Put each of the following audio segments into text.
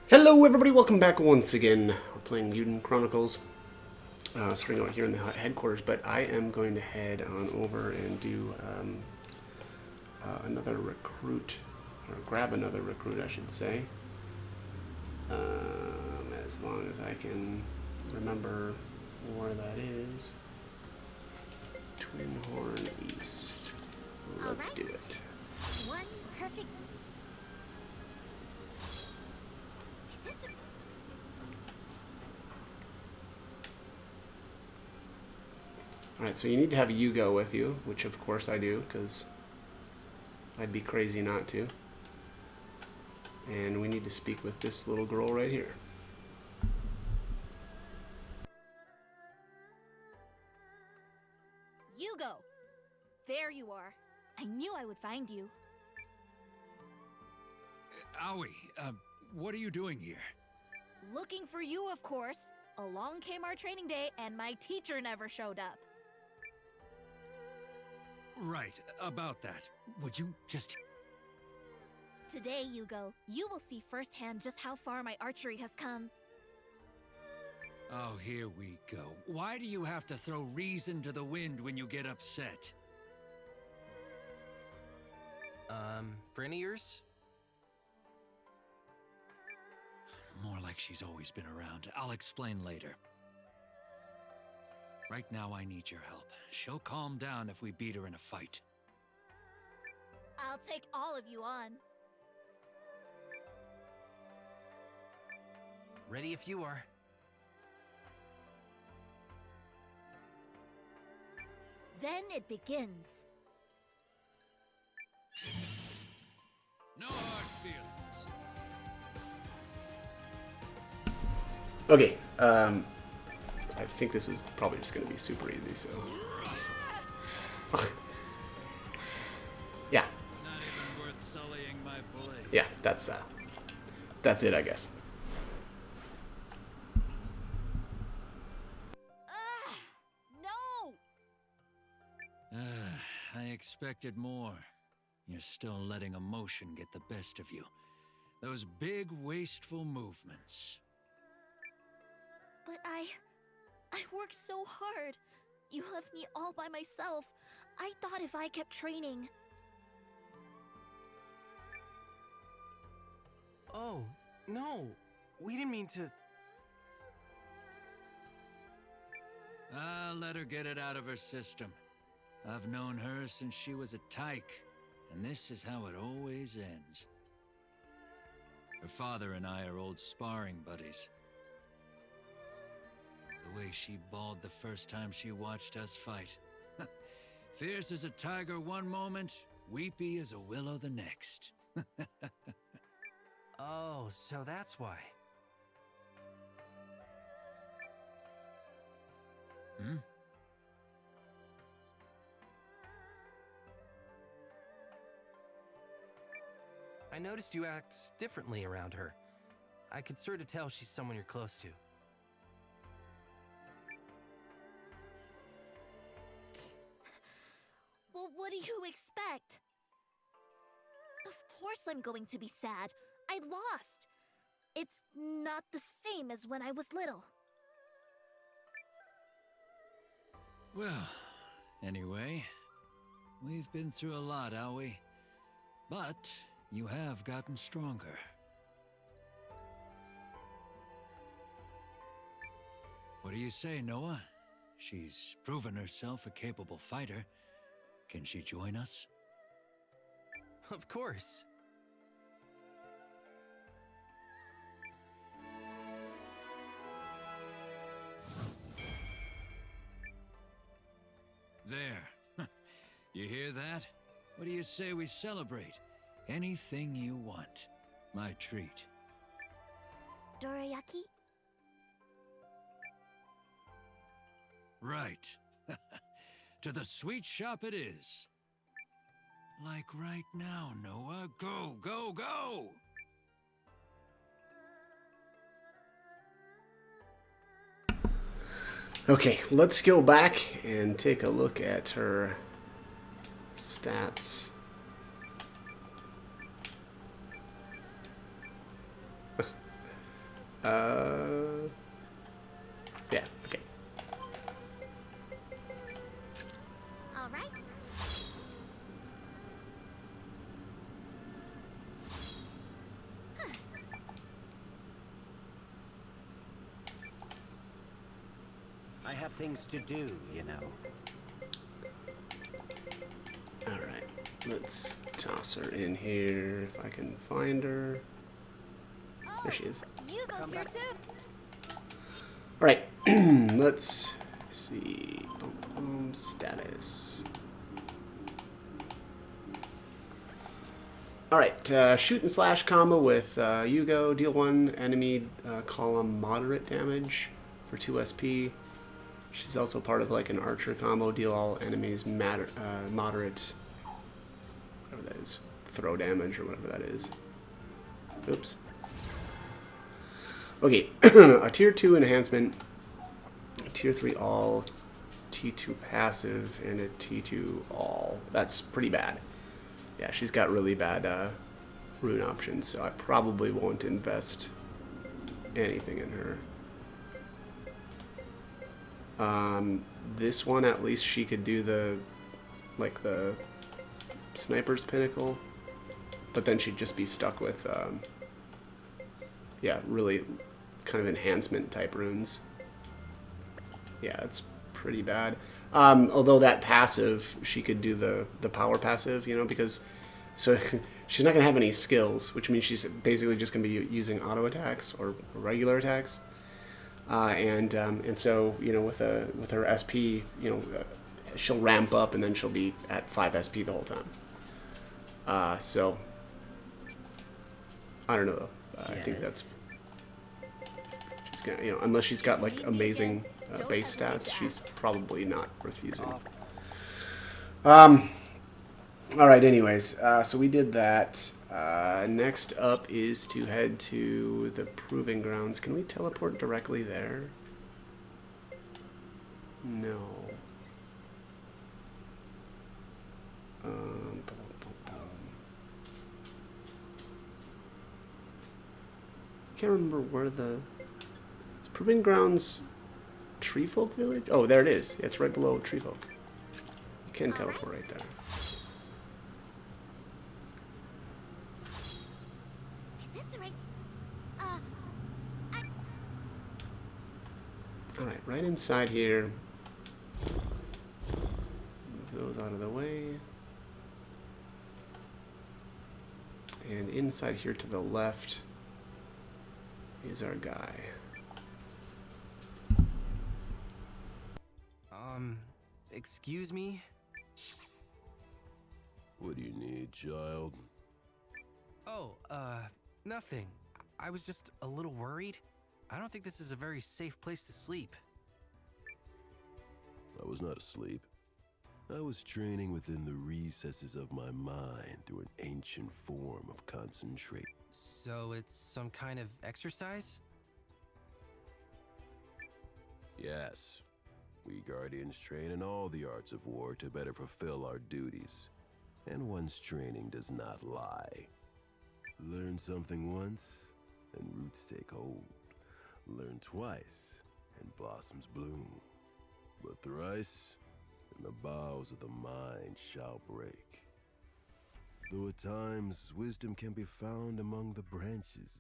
Hello everybody, welcome back once again. We're playing Eiyuden Chronicles. Starting out here in the headquarters, but I am going to head on over and do another recruit, or grab another recruit I should say. As long as I can remember where that is. Twin Horn East. Let's do it. One perfect. Alright, so you need to have Yugo with you, which of course I do, because I'd be crazy not to. And we need to speak with this little girl right here. Yugo! There you are. I knew I would find you. Aoi, what are you doing here? Looking for you, of course. Along came our training day, and my teacher never showed up. Right, about that. Would you just... Today, Yugo, you will see firsthand just how far my archery has come. Oh, here we go. Why do you have to throw reason to the wind when you get upset? Friend of yours? More like she's always been around. I'll explain later. Right now, I need your help. She'll calm down if we beat her in a fight. I'll take all of you on. Ready if you are. Then it begins. No hard feelings. Okay, I think this is probably just going to be super easy, so... yeah. Not even worth sullying my blade. Yeah, that's it, I guess. No! I expected more. You're still letting emotion get the best of you. Those big, wasteful movements. But I worked so hard. You left me all by myself. I thought if I kept training... Oh, no. We didn't mean to... I'll let her get it out of her system. I've known her since she was a tyke, and this is how it always ends. Her father and I are old sparring buddies. The way she bawled the first time she watched us fight. Fierce as a tiger one moment, weepy as a willow the next. Oh, so that's why. Hmm? I noticed you act differently around her. I could sort of tell she's someone you're close to. Well, what do you expect? Of course I'm going to be sad. I lost. It's not the same as when I was little. Well, anyway, we've been through a lot, Aoi. But you have gotten stronger. What do you say, Noah? She's proven herself a capable fighter. Can she join us? Of course. There. You hear that? What do you say we celebrate? Anything you want. My treat. Dorayaki? Right. To the sweet shop it is. Like right now, Noah. Go, go, go! Okay, let's go back and take a look at her stats. Yeah, okay. All right. I have things to do, you know. Alright, let's toss her in here if I can find her. There she is. You go through too. Alright, let's see. Status. Alright, shoot and slash combo with Yugo. Deal 1 enemy column moderate damage for 2 SP. She's also part of like an archer combo. Deal all enemies moderate, whatever that is, throw damage or whatever that is. Oops. Okay, a tier 2 enhancement, a tier 3 all, T2 passive, and a T2 all. That's pretty bad. Yeah, she's got really bad rune options, so I probably won't invest anything in her. This one, at least she could do the sniper's pinnacle, but then she'd just be stuck with, yeah, really kind of enhancement type runes. Yeah, it's pretty bad. Although that passive, she could do the power passive, you know, because so she's not gonna have any skills, which means she's basically just gonna be using auto attacks or regular attacks. And so, you know, with her SP, you know, she'll ramp up and then she'll be at 5 SP the whole time. So I don't know though. I think that's she's gonna, you know, unless she's got like amazing base stats, she's probably not worth using. All right. Anyways, so we did that. Next up is to head to the Proving Grounds. Can we teleport directly there? No. Can't remember where the Proving Grounds Treefolk Village? Oh, there it is. It's right below Treefolk. You can teleport right there. Alright, right inside here. Move those out of the way. And inside here to the left is our guy. Excuse me? What do you need, child? Oh, nothing. I was just a little worried. I don't think this is a very safe place to sleep. I was not asleep. I was training within the recesses of my mind through an ancient form of concentration. So it's some kind of exercise? Yes. We Guardians train in all the arts of war to better fulfill our duties. And one's training does not lie. Learn something once, and roots take hold. Learn twice, and blossoms bloom. But thrice, and the boughs of the mind shall break. Though at times, wisdom can be found among the branches.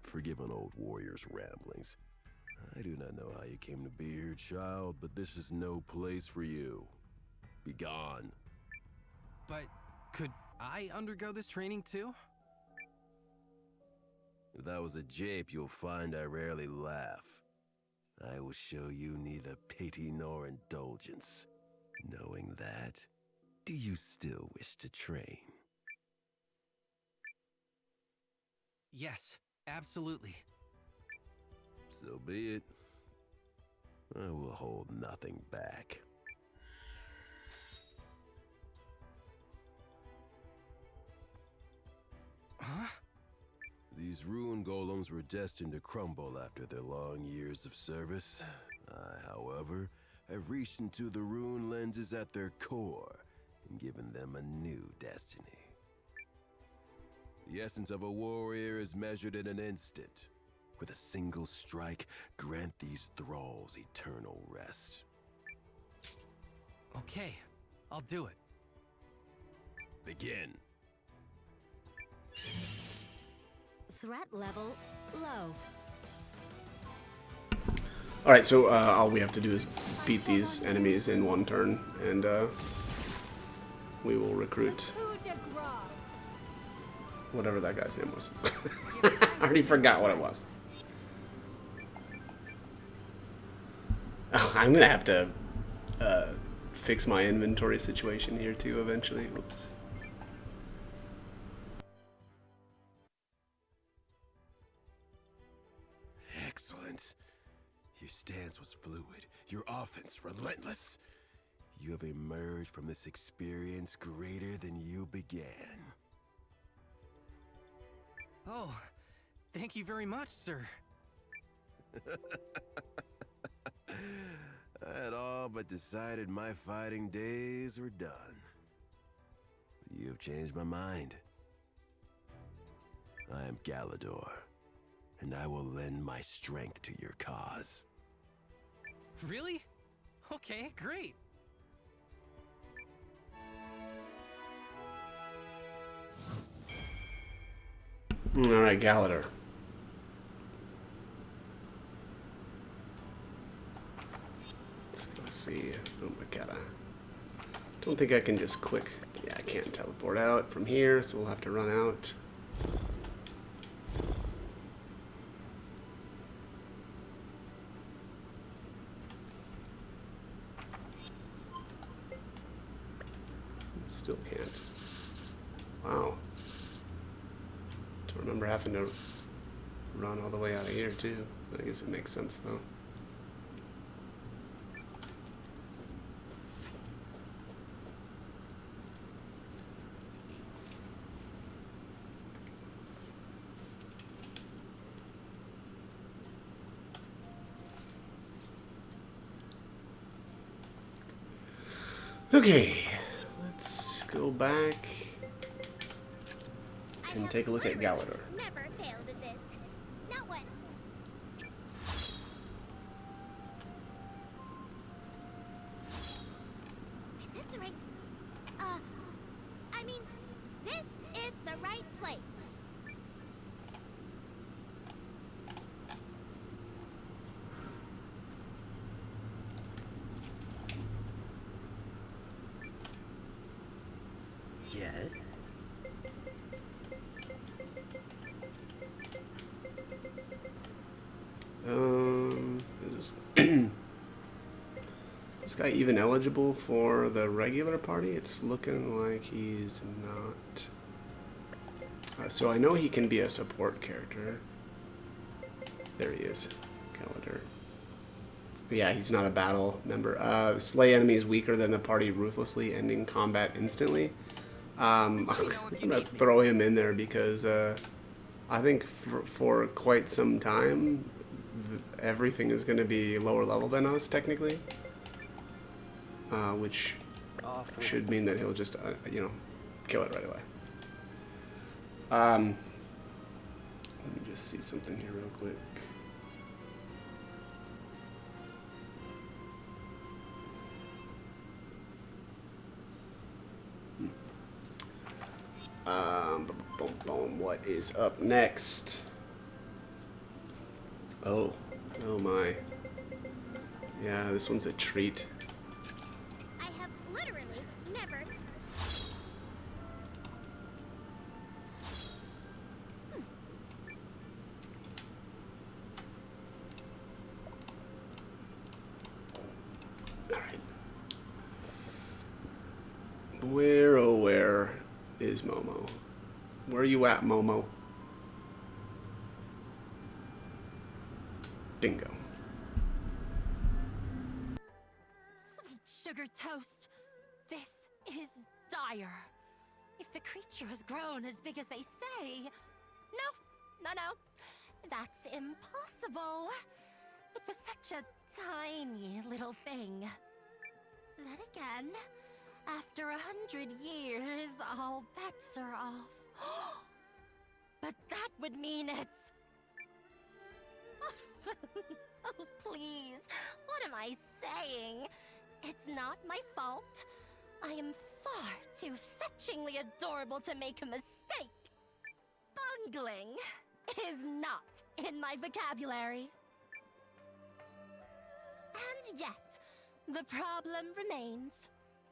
Forgive an old warrior's ramblings. I do not know how you came to be here, child, but this is no place for you. Be gone. But could I undergo this training too? If that was a jape, you'll find I rarely laugh. I will show you neither pity nor indulgence. Knowing that, do you still wish to train? Yes, absolutely. So be it. I will hold nothing back. Huh? These rune golems were destined to crumble after their long years of service. I, however, have reached into the rune lenses at their core and given them a new destiny. The essence of a warrior is measured in an instant. With a single strike, grant these thralls eternal rest. Okay, I'll do it. Begin. Threat level low. Alright, so all we have to do is beat these enemies in one turn, and we will recruit whatever that guy's name was. I already forgot what it was. Oh, I'm gonna have to fix my inventory situation here too eventually. Whoops. Excellent. Your stance was fluid, your offense relentless. You have emerged from this experience greater than you began. Oh, thank you very much, sir. I had all but decided my fighting days were done. You have changed my mind. I am Galador, and I will lend my strength to your cause. Really? Okay, great. Alright, Galador. Let's go see. Oh my god. I don't think I can just quick. Yeah, I can't teleport out from here, so we'll have to run out. Still can't. Wow. Don't remember having to run all the way out of here too. I guess it makes sense though. Okay, let's go back and take a look at Galador. Never failed at this. Not once. Is this the right... I mean, this is the right place. Yes? Is this guy even eligible for the regular party? It's looking like he's not. So I know he can be a support character. There he is, Galador. Yeah, he's not a battle member. Slay enemies weaker than the party ruthlessly, ending combat instantly. I'm gonna throw him in there because I think for quite some time everything is gonna be lower level than us technically, which should mean that he'll just you know, kill it right away. Let me just see something here real quick. Boom, boom. What is up next? Oh my. Yeah, this one's a treat. I have literally never... Alright. Where, oh where is Momo? Where are you at, Momo? Bingo. Sweet sugar toast. This is dire. If the creature has grown as big as they say... No. That's impossible. It was such a tiny little thing. Then again, after 100 years, all bets are off. but that would mean it's... Oh, please. What am I saying? It's not my fault. I am far too fetchingly adorable to make a mistake. Bungling is not in my vocabulary. And yet, the problem remains.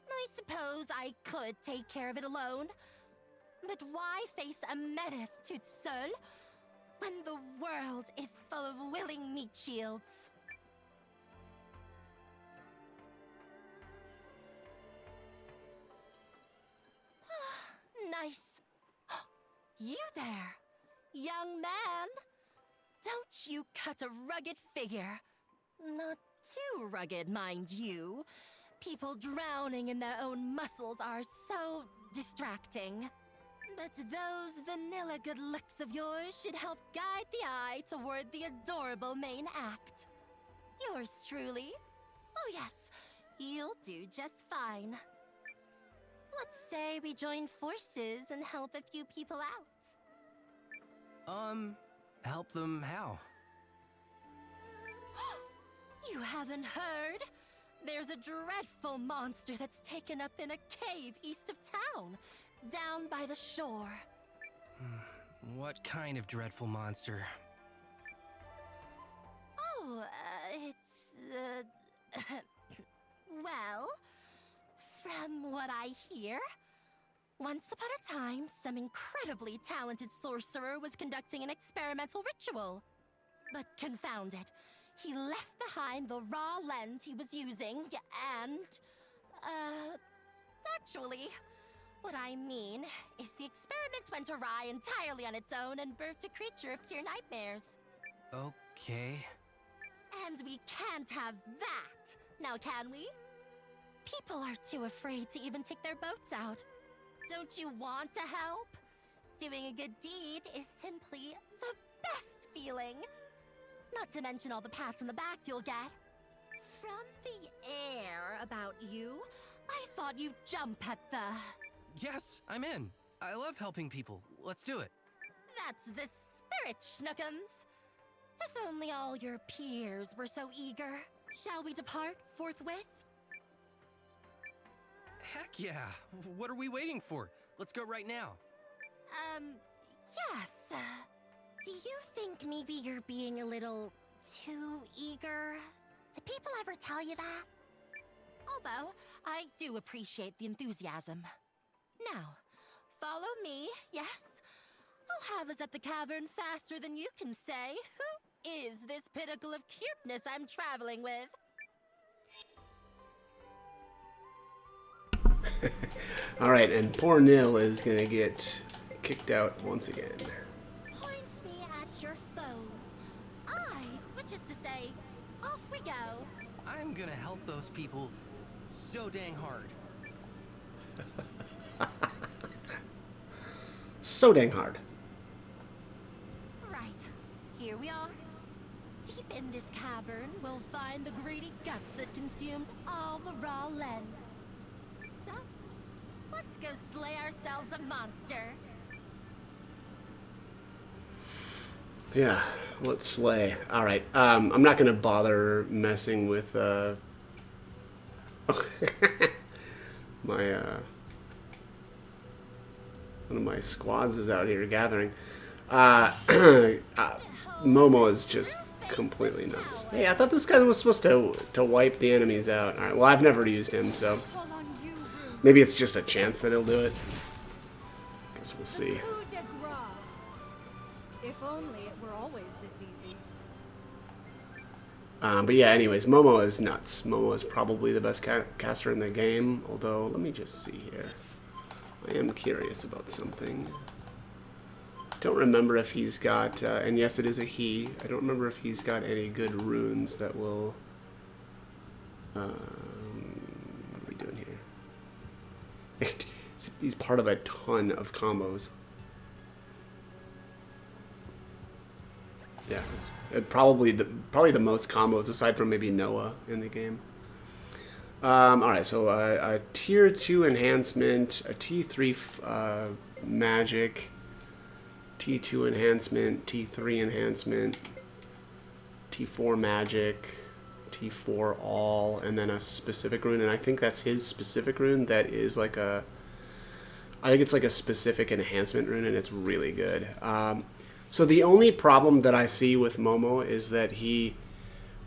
I suppose I could take care of it alone. But why face a menace to Seul when the world is full of willing meat shields? Nice. You there, young man. Don't you cut a rugged figure. Not too rugged, mind you. People drowning in their own muscles are so distracting. But those vanilla good looks of yours should help guide the eye toward the adorable main act. Yours truly. Oh yes, you'll do just fine. Let's say we join forces and help a few people out. Help them how? You haven't heard? There's a dreadful monster that's taken up in a cave east of town, down by the shore. What kind of dreadful monster? Oh, it's, well, from what I hear, once upon a time, some incredibly talented sorcerer was conducting an experimental ritual. But confound it, he left behind the raw lens he was using, and, actually, what I mean is the experiment went awry entirely on its own and birthed a creature of pure nightmares. Okay. And we can't have that, now can we? People are too afraid to even take their boats out. Don't you want to help? Doing a good deed is simply the best feeling. Not to mention all the pats on the back you'll get. From the air about you, I thought you'd jump at the... Yes, I'm in. I love helping people. Let's do it. That's the spirit, Schnookums. If only all your peers were so eager. Shall we depart forthwith? Heck yeah! What are we waiting for? Let's go right now. Yes. Do you think maybe you're being a little too eager? Do people ever tell you that? Although, I do appreciate the enthusiasm. Now, follow me, yes? I'll have us at the cavern faster than you can say. Who is this pinnacle of cuteness I'm traveling with? Alright, and poor Nil is gonna get kicked out once again. Point me at your foes. Which is to say, off we go. I'm gonna help those people so dang hard. So dang hard. Right. Here we are. Deep in this cavern, we'll find the greedy guts that consumed all the raw lens. So, let's go slay ourselves a monster. Yeah, let's slay. Alright, I'm not gonna bother messing with, my, one of my squads is out here gathering. Momo is just completely nuts. Hey, I thought this guy was supposed to wipe the enemies out. Alright, well, I've never used him, so maybe it's just a chance that he'll do it. Guess we'll see. If only it were always this easy. But yeah, anyways, Momo is nuts. Momo is probably the best caster in the game, although, let me just see here. I am curious about something. Don't remember if he's got, and yes, it is a he. I don't remember if he's got any good runes that will... what are we doing here? He's part of a ton of combos. Yeah, it's probably the most combos aside from maybe Noah in the game. Alright, so a tier 2 enhancement, a T3 magic, T2 enhancement, T3 enhancement, T4 magic, T4 all, and then a specific rune. And I think that's his specific rune that is like a... I think it's like a specific enhancement rune, and it's really good. So the only problem that I see with Momo is that he...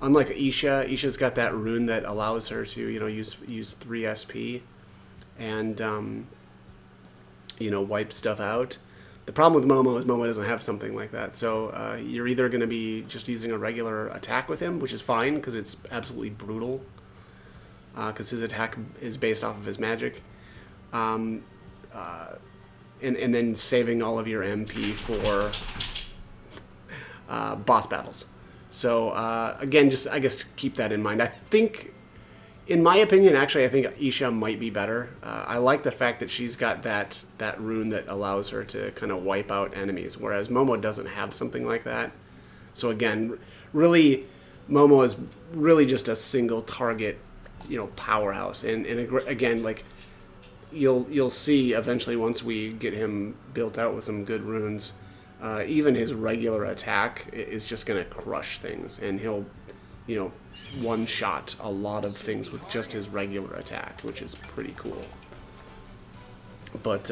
Unlike Isha's got that rune that allows her to, you know, use 3 SP and, you know, wipe stuff out. The problem with Momo is Momo doesn't have something like that. So you're either going to be just using a regular attack with him, which is fine because it's absolutely brutal, because his attack is based off of his magic, and then saving all of your MP for boss battles. So again, just I guess keep that in mind. I think, in my opinion, actually, I think Isha might be better. I like the fact that she's got that rune that allows her to kind of wipe out enemies, whereas Momo doesn't have something like that. So again, really, Momo is really just a single target, you know, powerhouse. And again, like you'll see eventually once we get him built out with some good runes. Even his regular attack is just going to crush things, and he'll, you know, one-shot a lot of things with just his regular attack, which is pretty cool. But,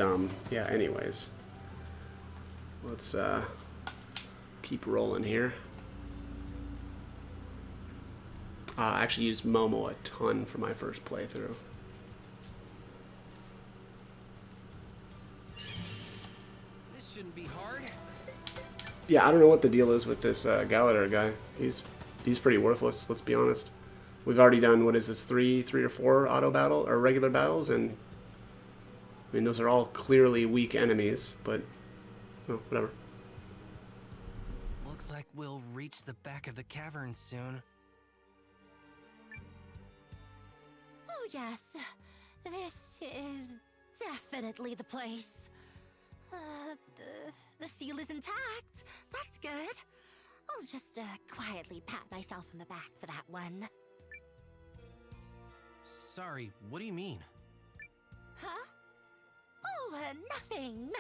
yeah, anyways. Let's keep rolling here. I actually used Momo a ton for my first playthrough. This shouldn't be hard. Yeah, I don't know what the deal is with this Galador guy. He's pretty worthless, let's be honest. We've already done, what is this, three or four auto battle or regular battles, and I mean those are all clearly weak enemies, but oh, whatever. Looks like we'll reach the back of the cavern soon. Oh yes, this is definitely the place. The seal is intact. That's good. I'll just quietly pat myself on the back for that one. Sorry, what do you mean? Huh? Oh, nothing.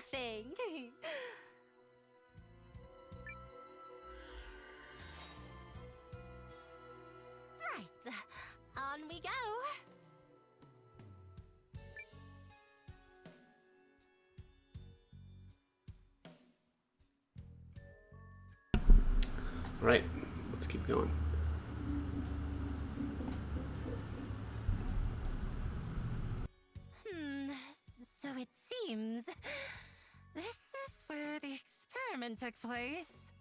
Right, on we go. All right, let's keep going. So it seems this is where the experiment took place.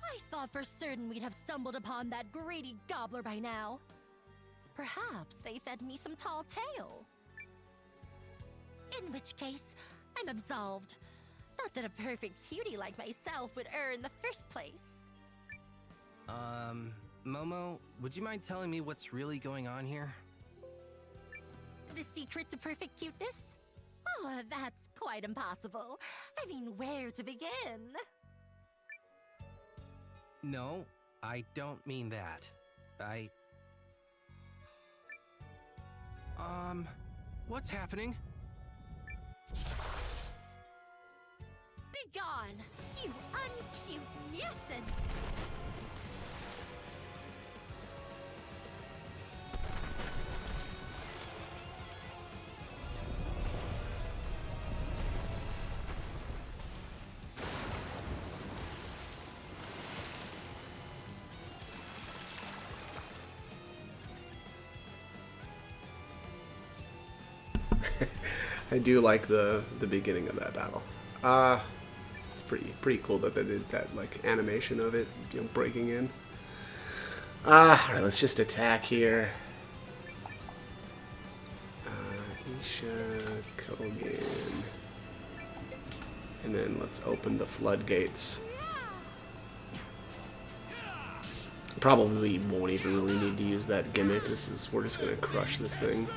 I thought for certain we'd have stumbled upon that greedy gobbler by now. Perhaps they fed me some tall tale. In which case, I'm absolved. Not that a perfect cutie like myself would err in the first place. Momo, would you mind telling me what's really going on here? The secret to perfect cuteness? Oh, that's quite impossible. I mean, where to begin? No, I don't mean that. What's happening? Be gone, you uncute nuisance! I do like the beginning of that battle. It's pretty cool that they did that like animation of it, you know, breaking in. All right, let's just attack here. Isha, Kogan, and then let's open the floodgates. Probably won't even really need to use that gimmick. We're just gonna crush this thing.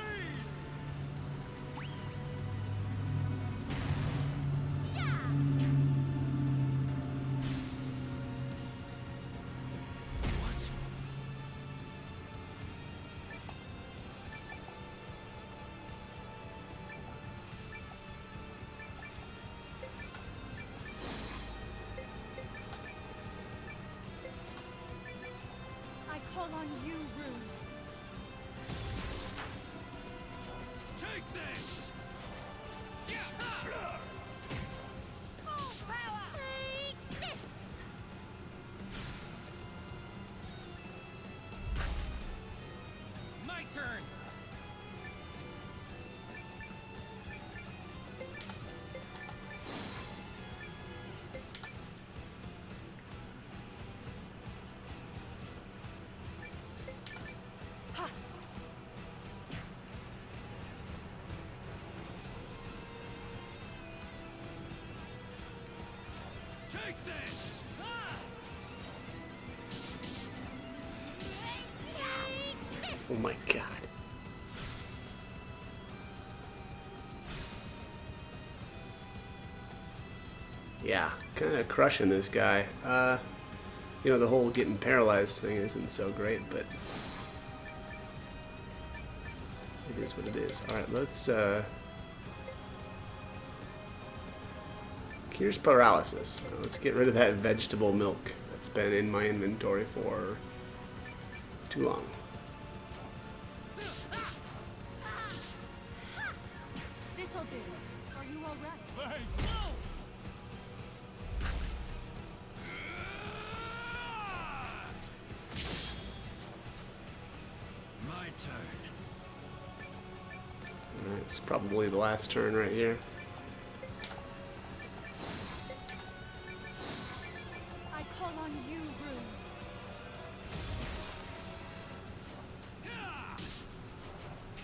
call on you, Rune. Take this! Full power! Take this! My turn! Take this! Oh my god. Yeah, kind of crushing this guy. You know, the whole getting paralyzed thing isn't so great, but it is what it is. Alright, let's, Here's paralysis. Let's get rid of that vegetable milk that's been in my inventory for too long. This'll do. Are you alright? My turn. Alright, it's probably the last turn right here. I call on you, Rune.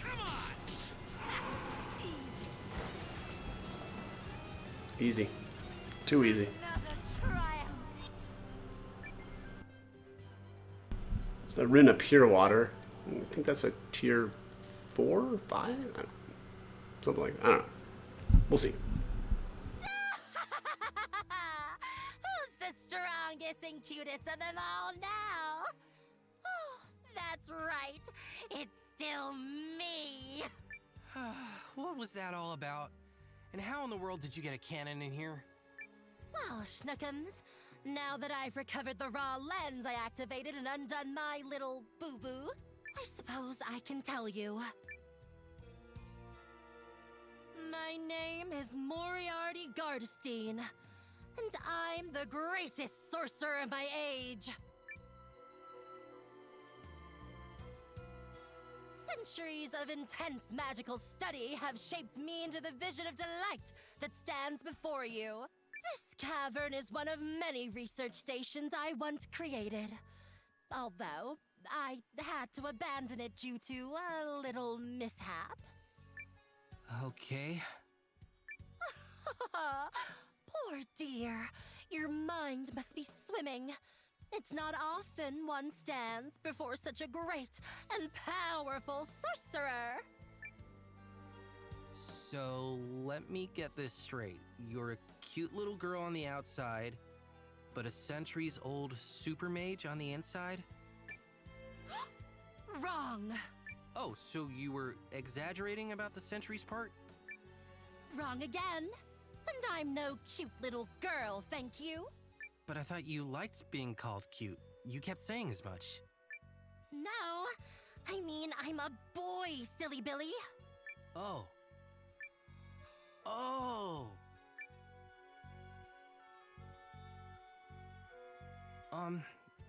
Come on! Easy. Too easy. Another triumph! There's a Rin of Pure Water. I think that's a tier 4 or 5? I don't know. Something like that. I don't know. We'll see. Who's the strongest and cutest of them all now? Oh, that's right. It's still me. What was that all about? And how in the world did you get a cannon in here? Well, Schnookums, now that I've recovered the raw lens I activated and undone my little boo-boo, I suppose I can tell you. My name is Moriarty Gardestein, and I'm the greatest sorcerer of my age. Centuries of intense magical study have shaped me into the vision of delight that stands before you. This cavern is one of many research stations I once created. Although, I had to abandon it due to a little mishap. Okay. Poor dear, your mind must be swimming. It's not often one stands before such a great and powerful sorcerer. So, let me get this straight. You're a cute little girl on the outside, but a centuries-old super mage on the inside? Wrong. Oh, so you were exaggerating about the centuries part? Wrong again. And I'm no cute little girl, thank you. But I thought you liked being called cute. You kept saying as much. No, I mean I'm a boy, silly Billy. Oh. Oh!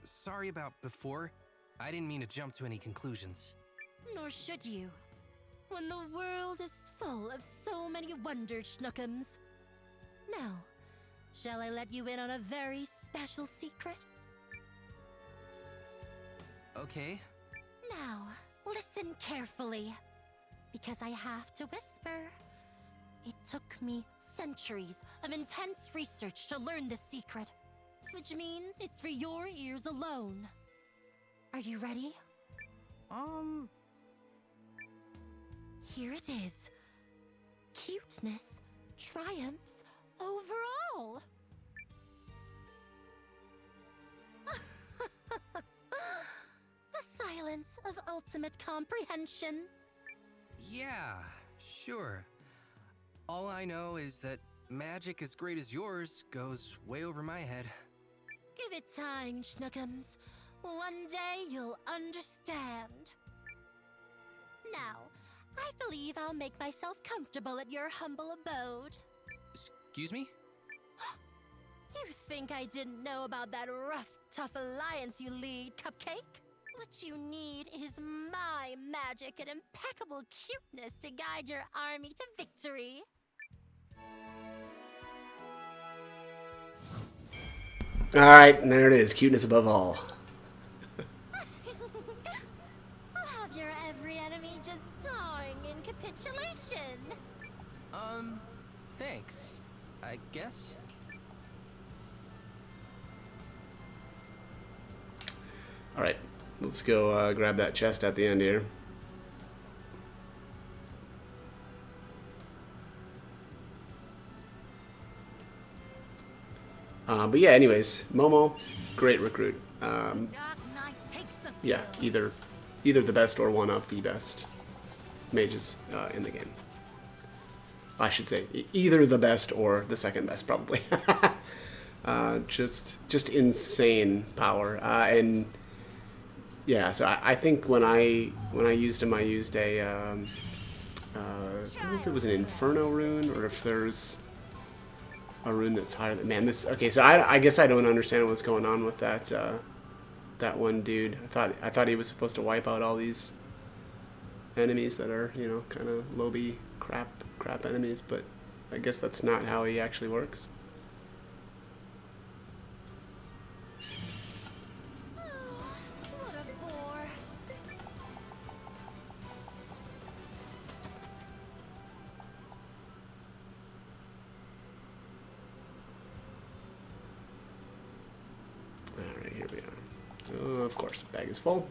Sorry about before. I didn't mean to jump to any conclusions. Nor should you. When the world is full of so many wonders, Schnookums. Now, shall I let you in on a very special secret? Okay. Now, listen carefully. Because I have to whisper. It took me centuries of intense research to learn this secret. Which means it's for your ears alone. Are you ready? Here it is. Cuteness triumphs over all. The silence of ultimate comprehension. Yeah, sure. All I know is that magic as great as yours goes way over my head. Give it time, Schnookums. One day you'll understand. Now, I believe I'll make myself comfortable at your humble abode. Excuse me? You think I didn't know about that rough, tough alliance you lead, Cupcake? What you need is my magic and impeccable cuteness to guide your army to victory. Alright, and there it is. Cuteness above all. I'll have your every enemy just dying in capitulation. Thanks. I guess. Alright, let's go grab that chest at the end here. But yeah, anyways, Momo, great recruit. Dark Knight takes the Yeah, field. either the best or one of the best mages in the game. I should say either the best or the second best, probably. Just insane power, and yeah. So I think when I used him, I used a I don't know if it was an Inferno rune or if there's a rune that's higher than, man, this, okay, so I guess I don't understand what's going on with that that one dude. I thought he was supposed to wipe out all these enemies that are, you know, kind of lowby crap enemies, but I guess that's not how he actually works. What a bore. Alright, here we are. Oh, of course, bag is full.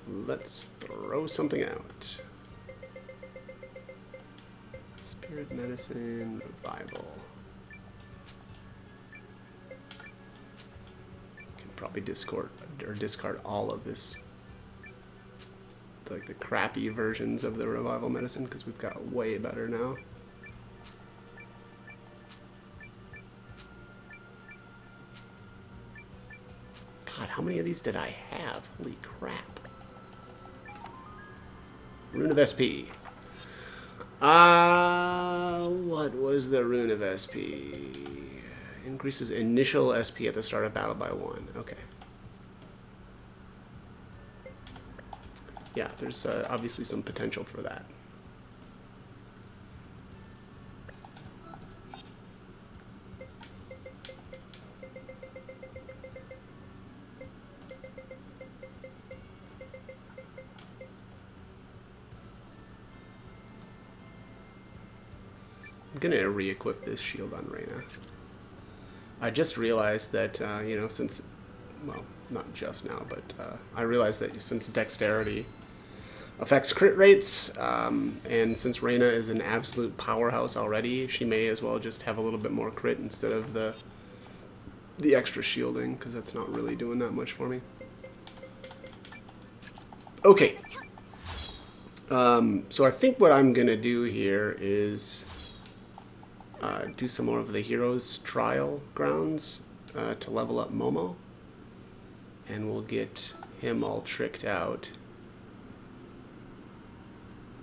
Let's throw something out. Spirit medicine, revival. Can probably discard all of this, like the crappy versions of the revival medicine, because we've got way better now. God, how many of these did I have? Holy crap. Rune of SP. What was the Rune of SP? Increases initial SP at the start of battle by 1. Okay. Yeah, there's obviously some potential for that. I'm gonna re-equip this shield on Reyna. I just realized that, you know, since, well, not just now, but I realized that since dexterity affects crit rates, and since Reyna is an absolute powerhouse already, she may as well just have a little bit more crit instead of the extra shielding, because that's not really doing that much for me. Okay. So I think what I'm gonna do here is do some more of the Heroes Trial grounds to level up Momo, and we'll get him all tricked out.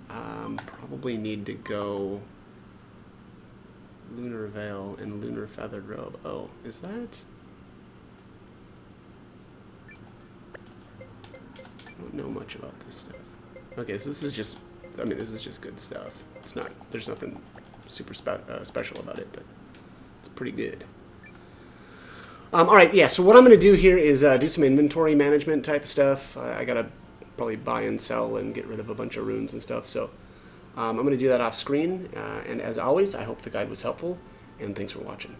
Probably need to go Lunar Veil and Lunar Feathered Robe. Oh, is that? I don't know much about this stuff. Okay, so this is just, I mean, this is just good stuff. It's not, there's nothing super special about it, but it's pretty good. Alright, yeah, so what I'm going to do here is do some inventory management type of stuff. I got to probably buy and sell and get rid of a bunch of runes and stuff, so I'm going to do that off screen, and as always, I hope the guide was helpful, and thanks for watching.